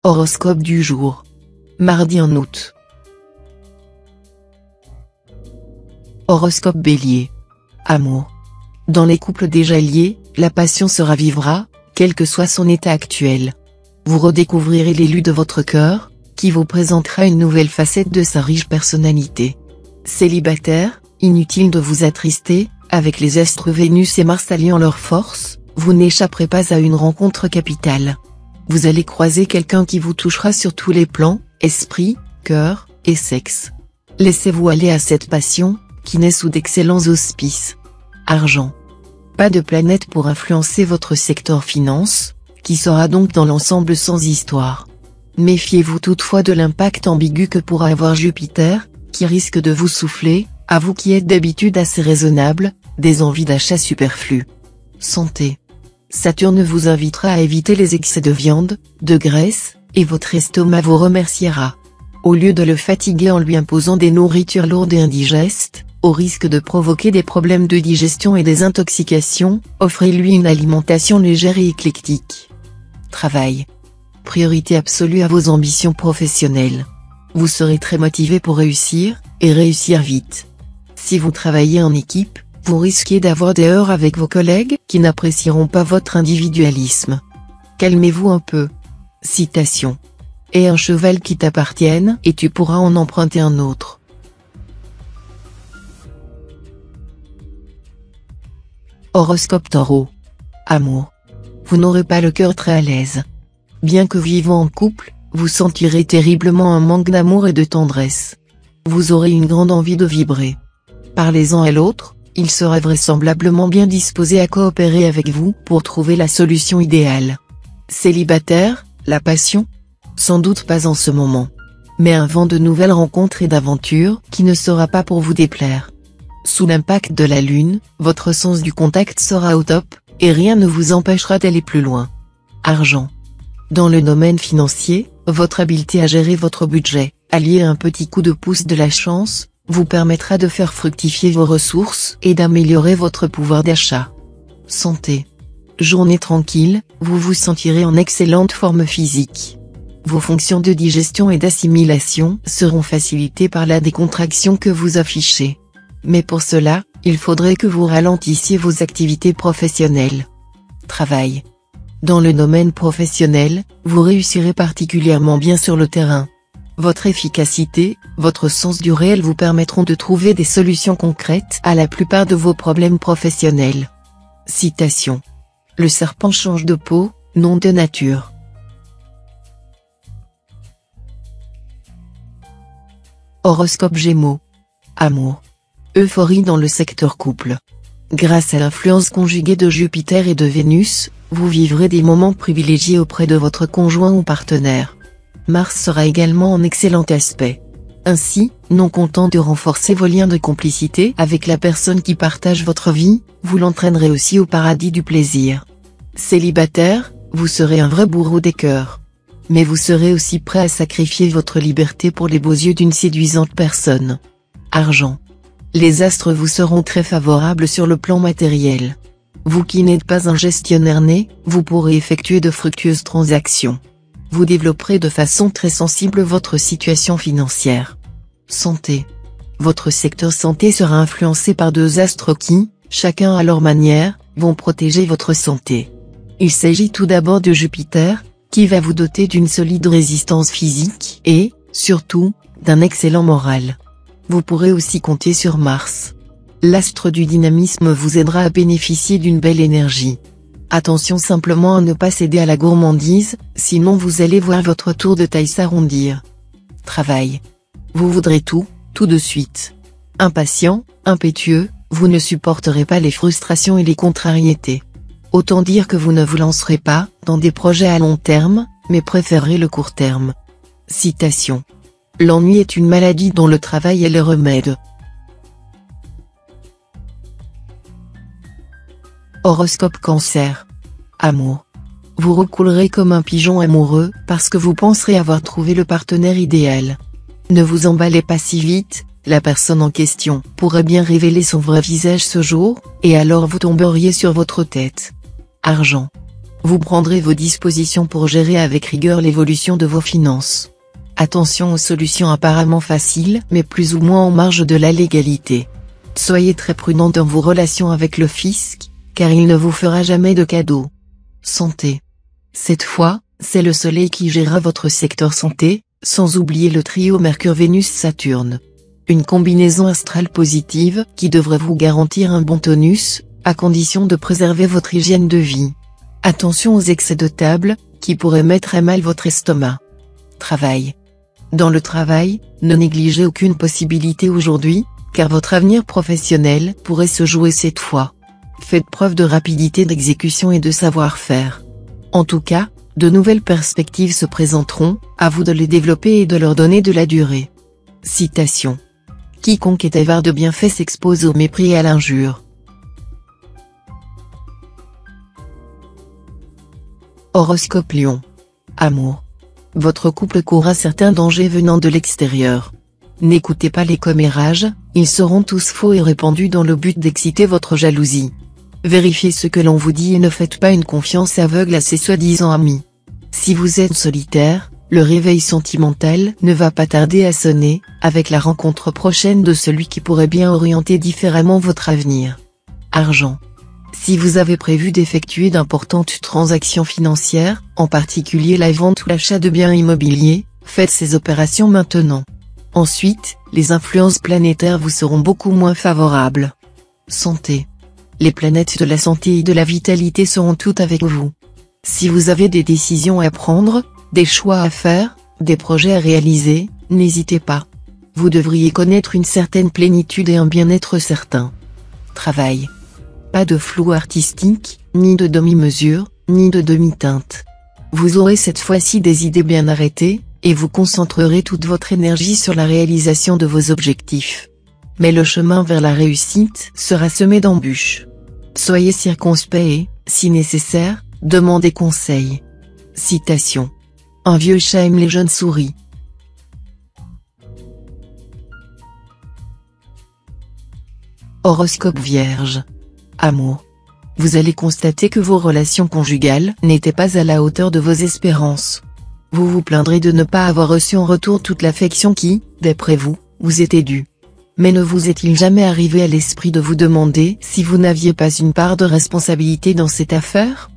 Horoscope du jour. Mardi en août. Horoscope Bélier. Amour. Dans les couples déjà liés, la passion se ravivera, quel que soit son état actuel. Vous redécouvrirez l'élu de votre cœur, qui vous présentera une nouvelle facette de sa riche personnalité. Célibataire, inutile de vous attrister, avec les astres Vénus et Mars alliant leurs forces, vous n'échapperez pas à une rencontre capitale. Vous allez croiser quelqu'un qui vous touchera sur tous les plans, esprit, cœur, et sexe. Laissez-vous aller à cette passion, qui naît sous d'excellents auspices. Argent. Pas de planète pour influencer votre secteur finance, qui sera donc dans l'ensemble sans histoire. Méfiez-vous toutefois de l'impact ambigu que pourra avoir Jupiter, qui risque de vous souffler, à vous qui êtes d'habitude assez raisonnable, des envies d'achat superflues. Santé. Saturne vous invitera à éviter les excès de viande, de graisse, et votre estomac vous remerciera. Au lieu de le fatiguer en lui imposant des nourritures lourdes et indigestes, au risque de provoquer des problèmes de digestion et des intoxications, offrez-lui une alimentation légère et éclectique. Travail. Priorité absolue à vos ambitions professionnelles. Vous serez très motivé pour réussir, et réussir vite. Si vous travaillez en équipe, vous risquez d'avoir des heurts avec vos collègues qui n'apprécieront pas votre individualisme. Calmez-vous un peu. Citation. Aie un cheval qui t'appartienne et tu pourras en emprunter un autre. Horoscope Taureau. Amour. Vous n'aurez pas le cœur très à l'aise. Bien que vivant en couple, vous sentirez terriblement un manque d'amour et de tendresse. Vous aurez une grande envie de vibrer. Parlez-en à l'autre, il sera vraisemblablement bien disposé à coopérer avec vous pour trouver la solution idéale. Célibataire, la passion? Sans doute pas en ce moment. Mais un vent de nouvelles rencontres et d'aventures qui ne sera pas pour vous déplaire. Sous l'impact de la lune, votre sens du contact sera au top, et rien ne vous empêchera d'aller plus loin. Argent. Dans le domaine financier, votre habileté à gérer votre budget, allié à un petit coup de pouce de la chance, vous permettra de faire fructifier vos ressources et d'améliorer votre pouvoir d'achat. Santé. Journée tranquille, vous vous sentirez en excellente forme physique. Vos fonctions de digestion et d'assimilation seront facilitées par la décontraction que vous affichez. Mais pour cela, il faudrait que vous ralentissiez vos activités professionnelles. Travail. Dans le domaine professionnel, vous réussirez particulièrement bien sur le terrain. Votre efficacité, votre sens du réel vous permettront de trouver des solutions concrètes à la plupart de vos problèmes professionnels. Citation. Le serpent change de peau, non de nature. Horoscope Gémeaux. Amour. Euphorie dans le secteur couple. Grâce à l'influence conjuguée de Jupiter et de Vénus, vous vivrez des moments privilégiés auprès de votre conjoint ou partenaire. Mars sera également en excellent aspect. Ainsi, non content de renforcer vos liens de complicité avec la personne qui partage votre vie, vous l'entraînerez aussi au paradis du plaisir. Célibataire, vous serez un vrai bourreau des cœurs. Mais vous serez aussi prêt à sacrifier votre liberté pour les beaux yeux d'une séduisante personne. Argent. Les astres vous seront très favorables sur le plan matériel. Vous qui n'êtes pas un gestionnaire né, vous pourrez effectuer de fructueuses transactions. Vous développerez de façon très sensible votre situation financière. Santé. Votre secteur santé sera influencé par deux astres qui, chacun à leur manière, vont protéger votre santé. Il s'agit tout d'abord de Jupiter, qui va vous doter d'une solide résistance physique et, surtout, d'un excellent moral. Vous pourrez aussi compter sur Mars. L'astre du dynamisme vous aidera à bénéficier d'une belle énergie. Attention simplement à ne pas céder à la gourmandise, sinon vous allez voir votre tour de taille s'arrondir. Travail. Vous voudrez tout, tout de suite. Impatient, impétueux, vous ne supporterez pas les frustrations et les contrariétés. Autant dire que vous ne vous lancerez pas dans des projets à long terme, mais préférez le court terme. Citation. L'ennui est une maladie dont le travail est le remède. Horoscope Cancer. Amour. Vous recoulerez comme un pigeon amoureux parce que vous penserez avoir trouvé le partenaire idéal. Ne vous emballez pas si vite, la personne en question pourrait bien révéler son vrai visage ce jour, et alors vous tomberiez sur votre tête. Argent. Vous prendrez vos dispositions pour gérer avec rigueur l'évolution de vos finances. Attention aux solutions apparemment faciles mais plus ou moins en marge de la légalité. Soyez très prudent dans vos relations avec le fisc, car il ne vous fera jamais de cadeaux. Santé. Cette fois, c'est le Soleil qui gérera votre secteur santé, sans oublier le trio Mercure-Vénus-Saturne. Une combinaison astrale positive qui devrait vous garantir un bon tonus, à condition de préserver votre hygiène de vie. Attention aux excès de table, qui pourraient mettre à mal votre estomac. Travail. Dans le travail, ne négligez aucune possibilité aujourd'hui, car votre avenir professionnel pourrait se jouer cette fois. Faites preuve de rapidité d'exécution et de savoir-faire. En tout cas, de nouvelles perspectives se présenteront, à vous de les développer et de leur donner de la durée. Citation. Quiconque est avare de bienfaits s'expose au mépris et à l'injure. Horoscope Lion. Amour. Votre couple courra certains dangers venant de l'extérieur. N'écoutez pas les commérages, ils seront tous faux et répandus dans le but d'exciter votre jalousie. Vérifiez ce que l'on vous dit et ne faites pas une confiance aveugle à ces soi-disant amis. Si vous êtes solitaire, le réveil sentimental ne va pas tarder à sonner, avec la rencontre prochaine de celui qui pourrait bien orienter différemment votre avenir. Argent. Si vous avez prévu d'effectuer d'importantes transactions financières, en particulier la vente ou l'achat de biens immobiliers, faites ces opérations maintenant. Ensuite, les influences planétaires vous seront beaucoup moins favorables. Santé. Les planètes de la santé et de la vitalité seront toutes avec vous. Si vous avez des décisions à prendre, des choix à faire, des projets à réaliser, n'hésitez pas. Vous devriez connaître une certaine plénitude et un bien-être certain. Travail. Pas de flou artistique, ni de demi-mesure, ni de demi-teinte. Vous aurez cette fois-ci des idées bien arrêtées, et vous concentrerez toute votre énergie sur la réalisation de vos objectifs. Mais le chemin vers la réussite sera semé d'embûches. Soyez circonspect et, si nécessaire, demandez conseil. Citation. Un vieux chat aime les jeunes souris. Horoscope Vierge. Amour. Vous allez constater que vos relations conjugales n'étaient pas à la hauteur de vos espérances. Vous vous plaindrez de ne pas avoir reçu en retour toute l'affection qui, d'après vous, vous était due. Mais ne vous est-il jamais arrivé à l'esprit de vous demander si vous n'aviez pas une part de responsabilité dans cette affaire?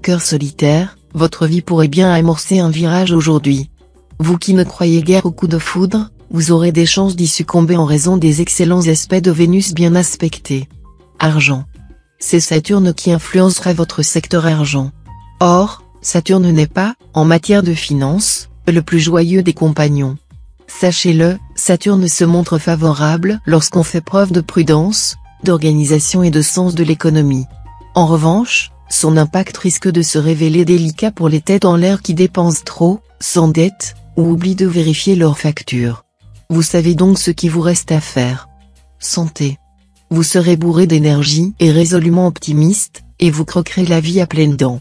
Cœur solitaire, votre vie pourrait bien amorcer un virage aujourd'hui. Vous qui ne croyez guère au coup de foudre, vous aurez des chances d'y succomber en raison des excellents aspects de Vénus bien aspectés. Argent. C'est Saturne qui influencera votre secteur argent. Or, Saturne n'est pas, en matière de finances, le plus joyeux des compagnons. Sachez-le, Saturne se montre favorable lorsqu'on fait preuve de prudence, d'organisation et de sens de l'économie. En revanche, son impact risque de se révéler délicat pour les têtes en l'air qui dépensent trop, s'endettent, ou oublient de vérifier leurs factures. Vous savez donc ce qui vous reste à faire. Santé. Vous serez bourré d'énergie et résolument optimiste, et vous croquerez la vie à pleines dents.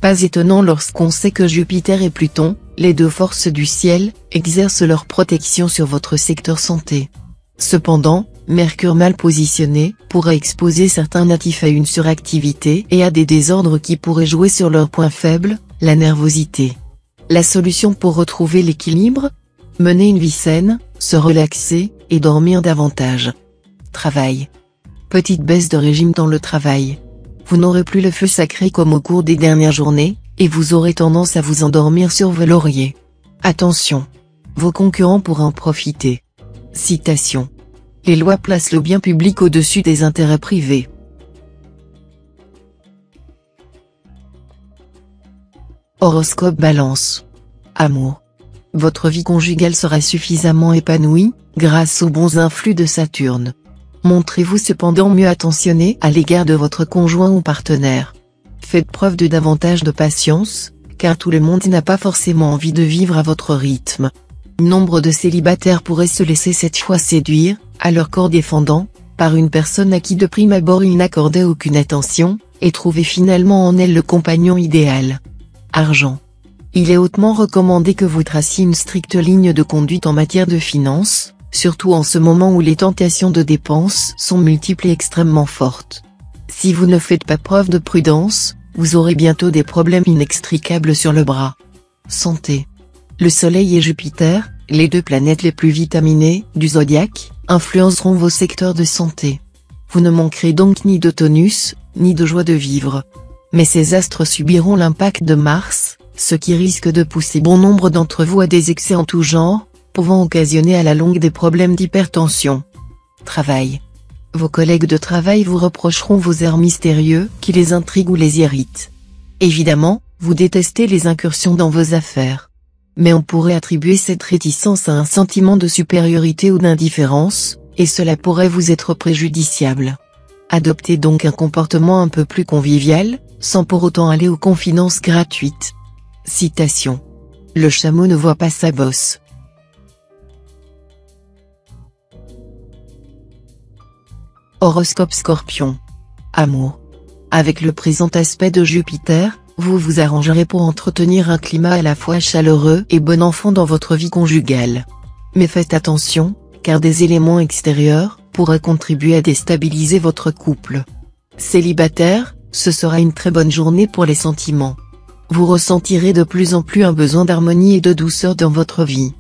Pas étonnant lorsqu'on sait que Jupiter et Pluton, les deux forces du ciel, exercent leur protection sur votre secteur santé. Cependant, Mercure mal positionné pourrait exposer certains natifs à une suractivité et à des désordres qui pourraient jouer sur leur point faible, la nervosité. La solution pour retrouver l'équilibre? Mener une vie saine, se relaxer, et dormir davantage. Travail. Petite baisse de régime dans le travail. Vous n'aurez plus le feu sacré comme au cours des dernières journées, et vous aurez tendance à vous endormir sur vos lauriers. Attention. Vos concurrents pourraient en profiter. Citation. Les lois placent le bien public au-dessus des intérêts privés. Horoscope Balance. Amour. Votre vie conjugale sera suffisamment épanouie, grâce aux bons influx de Saturne. Montrez-vous cependant mieux attentionné à l'égard de votre conjoint ou partenaire. Faites preuve de davantage de patience, car tout le monde n'a pas forcément envie de vivre à votre rythme. Nombre de célibataires pourraient se laisser cette fois séduire, à leur corps défendant, par une personne à qui de prime abord ils n'accordaient aucune attention, et trouver finalement en elle le compagnon idéal. Argent. Il est hautement recommandé que vous traciez une stricte ligne de conduite en matière de finances, surtout en ce moment où les tentations de dépenses sont multiples et extrêmement fortes. Si vous ne faites pas preuve de prudence, vous aurez bientôt des problèmes inextricables sur le bras. Santé. Le Soleil et Jupiter, les deux planètes les plus vitaminées du zodiaque, influenceront vos secteurs de santé. Vous ne manquerez donc ni de tonus, ni de joie de vivre. Mais ces astres subiront l'impact de Mars, ce qui risque de pousser bon nombre d'entre vous à des excès en tout genre, pouvant occasionner à la longue des problèmes d'hypertension. Travail. Vos collègues de travail vous reprocheront vos airs mystérieux qui les intriguent ou les irritent. Évidemment, vous détestez les incursions dans vos affaires. Mais on pourrait attribuer cette réticence à un sentiment de supériorité ou d'indifférence, et cela pourrait vous être préjudiciable. Adoptez donc un comportement un peu plus convivial, sans pour autant aller aux confidences gratuites. Citation. Le chameau ne voit pas sa bosse. Horoscope Scorpion. Amour. Avec le présent aspect de Jupiter, vous vous arrangerez pour entretenir un climat à la fois chaleureux et bon enfant dans votre vie conjugale. Mais faites attention, car des éléments extérieurs pourraient contribuer à déstabiliser votre couple. Célibataire, ce sera une très bonne journée pour les sentiments. Vous ressentirez de plus en plus un besoin d'harmonie et de douceur dans votre vie.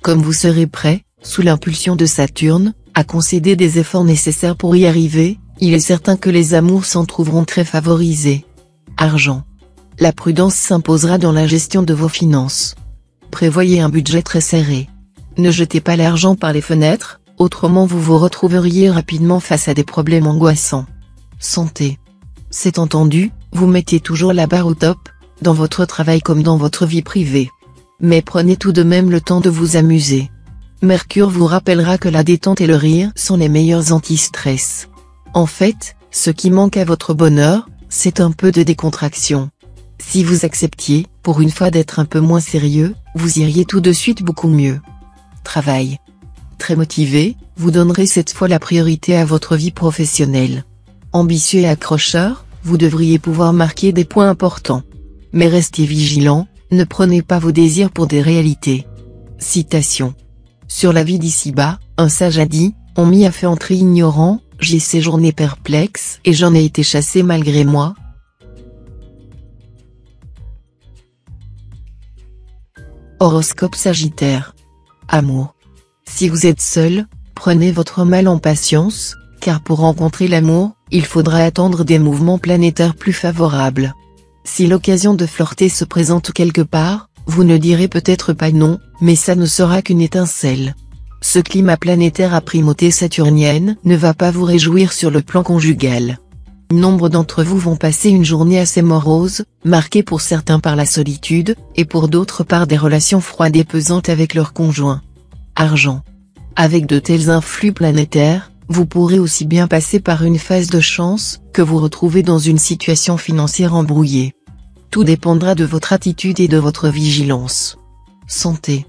Comme vous serez prêt, sous l'impulsion de Saturne, à concéder des efforts nécessaires pour y arriver, il est certain que les amours s'en trouveront très favorisés. Argent. La prudence s'imposera dans la gestion de vos finances. Prévoyez un budget très serré. Ne jetez pas l'argent par les fenêtres, autrement vous vous retrouveriez rapidement face à des problèmes angoissants. Santé. C'est entendu, vous mettez toujours la barre au top, dans votre travail comme dans votre vie privée. Mais prenez tout de même le temps de vous amuser. Mercure vous rappellera que la détente et le rire sont les meilleurs anti-stress. En fait, ce qui manque à votre bonheur, c'est un peu de décontraction. Si vous acceptiez, pour une fois d'être un peu moins sérieux, vous iriez tout de suite beaucoup mieux. Travail. Très motivé, vous donnerez cette fois la priorité à votre vie professionnelle. Ambitieux et accrocheur, vous devriez pouvoir marquer des points importants. Mais restez vigilant, ne prenez pas vos désirs pour des réalités. Citation. Sur la vie d'ici-bas, un sage a dit, on m'y a fait entrer ignorant, j'y ai séjourné perplexe et j'en ai été chassé malgré moi. Horoscope Sagittaire. Amour. Si vous êtes seul, prenez votre mal en patience, car pour rencontrer l'amour, il faudra attendre des mouvements planétaires plus favorables. Si l'occasion de flirter se présente quelque part, vous ne direz peut-être pas non, mais ça ne sera qu'une étincelle. Ce climat planétaire à primauté saturnienne ne va pas vous réjouir sur le plan conjugal. Nombre d'entre vous vont passer une journée assez morose, marquée pour certains par la solitude, et pour d'autres par des relations froides et pesantes avec leur conjoint. Argent. Avec de tels influx planétaires, vous pourrez aussi bien passer par une phase de chance, que vous retrouver dans une situation financière embrouillée. Tout dépendra de votre attitude et de votre vigilance. Santé.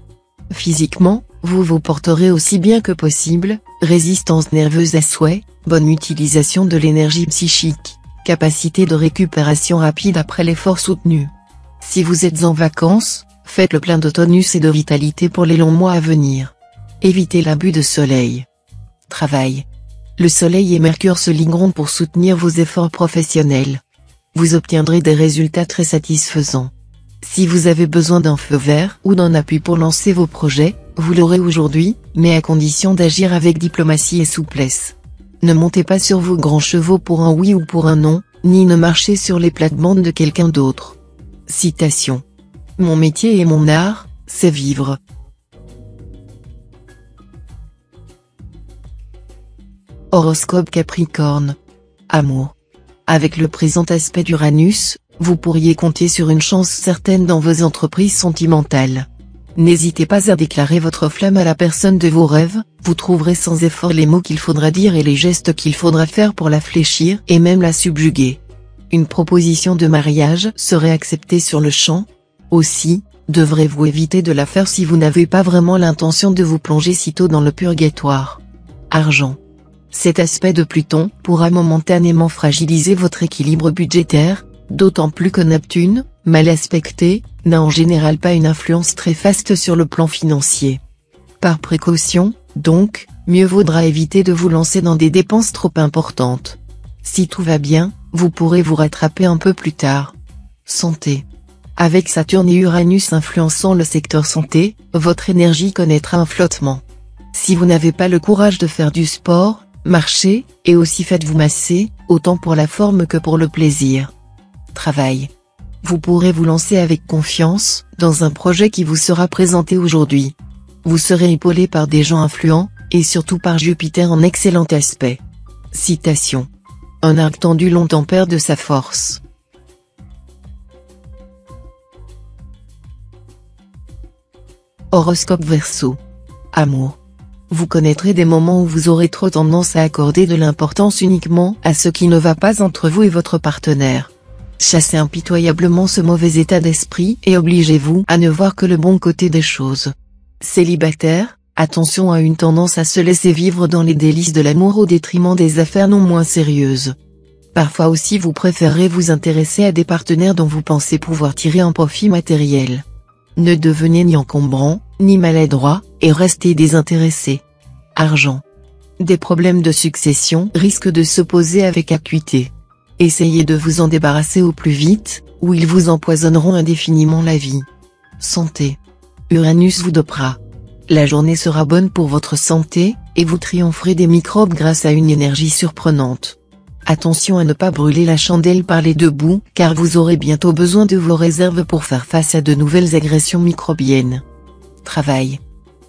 Physiquement, vous vous porterez aussi bien que possible, résistance nerveuse à souhait, bonne utilisation de l'énergie psychique, capacité de récupération rapide après l'effort soutenu. Si vous êtes en vacances, faites le plein de tonus et de vitalité pour les longs mois à venir. Évitez l'abus de soleil. Travail. Le soleil et Mercure se ligueront pour soutenir vos efforts professionnels. Vous obtiendrez des résultats très satisfaisants. Si vous avez besoin d'un feu vert ou d'un appui pour lancer vos projets, vous l'aurez aujourd'hui, mais à condition d'agir avec diplomatie et souplesse. Ne montez pas sur vos grands chevaux pour un oui ou pour un non, ni ne marchez sur les plates-bandes de quelqu'un d'autre. Citation. Mon métier et mon art, c'est vivre. Horoscope Capricorne. Amour. Avec le présent aspect d'Uranus, vous pourriez compter sur une chance certaine dans vos entreprises sentimentales. N'hésitez pas à déclarer votre flamme à la personne de vos rêves, vous trouverez sans effort les mots qu'il faudra dire et les gestes qu'il faudra faire pour la fléchir et même la subjuguer. Une proposition de mariage serait acceptée sur le champ. Aussi, devrez-vous éviter de la faire si vous n'avez pas vraiment l'intention de vous plonger sitôt dans le purgatoire. Argent. Cet aspect de Pluton pourra momentanément fragiliser votre équilibre budgétaire, d'autant plus que Neptune, mal aspecté, n'a en général pas une influence très faste sur le plan financier. Par précaution, donc, mieux vaudra éviter de vous lancer dans des dépenses trop importantes. Si tout va bien, Vous pourrez vous rattraper un peu plus tard. Santé. Avec Saturne et Uranus influençant le secteur santé, votre énergie connaîtra un flottement. Si vous n'avez pas le courage de faire du sport, marchez, et aussi faites-vous masser, autant pour la forme que pour le plaisir. Travail. Vous pourrez vous lancer avec confiance, dans un projet qui vous sera présenté aujourd'hui. Vous serez épaulé par des gens influents, et surtout par Jupiter en excellent aspect. Citation. Un arc tendu longtemps perd de sa force. Horoscope Verseau. Amour. Vous connaîtrez des moments où vous aurez trop tendance à accorder de l'importance uniquement à ce qui ne va pas entre vous et votre partenaire. Chassez impitoyablement ce mauvais état d'esprit et obligez-vous à ne voir que le bon côté des choses. Célibataire, attention à une tendance à se laisser vivre dans les délices de l'amour au détriment des affaires non moins sérieuses. Parfois aussi vous préférez vous intéresser à des partenaires dont vous pensez pouvoir tirer un profit matériel. Ne devenez ni encombrant, ni maladroit, et restez désintéressé. Argent. Des problèmes de succession risquent de s'opposer avec acuité. Essayez de vous en débarrasser au plus vite, ou ils vous empoisonneront indéfiniment la vie. Santé. Uranus vous dopera. La journée sera bonne pour votre santé, et vous triompherez des microbes grâce à une énergie surprenante. Attention à ne pas brûler la chandelle par les deux bouts, car vous aurez bientôt besoin de vos réserves pour faire face à de nouvelles agressions microbiennes. Travail.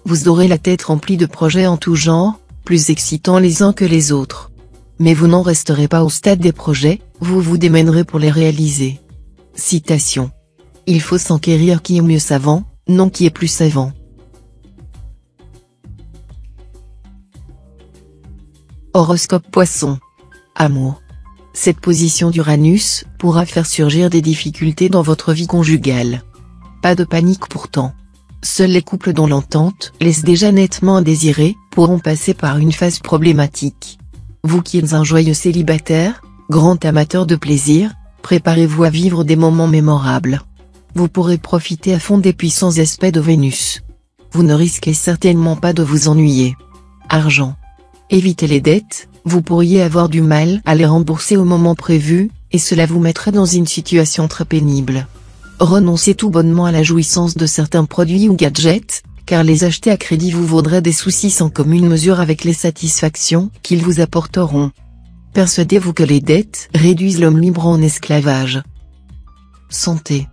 Vous aurez la tête remplie de projets en tout genre, plus excitants les uns que les autres. Mais vous n'en resterez pas au stade des projets, vous vous démènerez pour les réaliser. Citation. Il faut s'enquérir qui est mieux savant, non qui est plus savant. Horoscope Poisson. Amour. Cette position d'Uranus pourra faire surgir des difficultés dans votre vie conjugale. Pas de panique pourtant. Seuls les couples dont l'entente laisse déjà nettement à désirer pourront passer par une phase problématique. Vous qui êtes un joyeux célibataire, grand amateur de plaisir, préparez-vous à vivre des moments mémorables. Vous pourrez profiter à fond des puissants aspects de Vénus. Vous ne risquez certainement pas de vous ennuyer. Argent. Évitez les dettes, vous pourriez avoir du mal à les rembourser au moment prévu, et cela vous mettrait dans une situation très pénible. Renoncez tout bonnement à la jouissance de certains produits ou gadgets, car les acheter à crédit vous vaudrait des soucis sans commune mesure avec les satisfactions qu'ils vous apporteront. Persuadez-vous que les dettes réduisent l'homme libre en esclavage. Santé.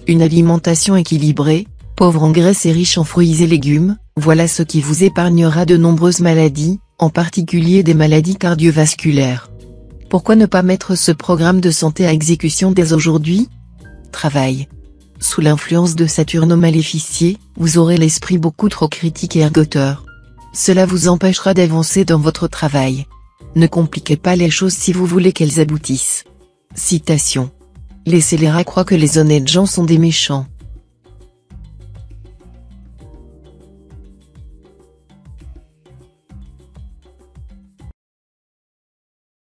Une alimentation équilibrée, pauvre en graisses et riche en fruits et légumes, voilà ce qui vous épargnera de nombreuses maladies, en particulier des maladies cardiovasculaires. Pourquoi ne pas mettre ce programme de santé à exécution dès aujourd'hui? Travail. Sous l'influence de Saturne au maléficier, vous aurez l'esprit beaucoup trop critique et ergoteur. Cela vous empêchera d'avancer dans votre travail. Ne compliquez pas les choses si vous voulez qu'elles aboutissent. Citation. Les scélérats croient que les honnêtes gens sont des méchants.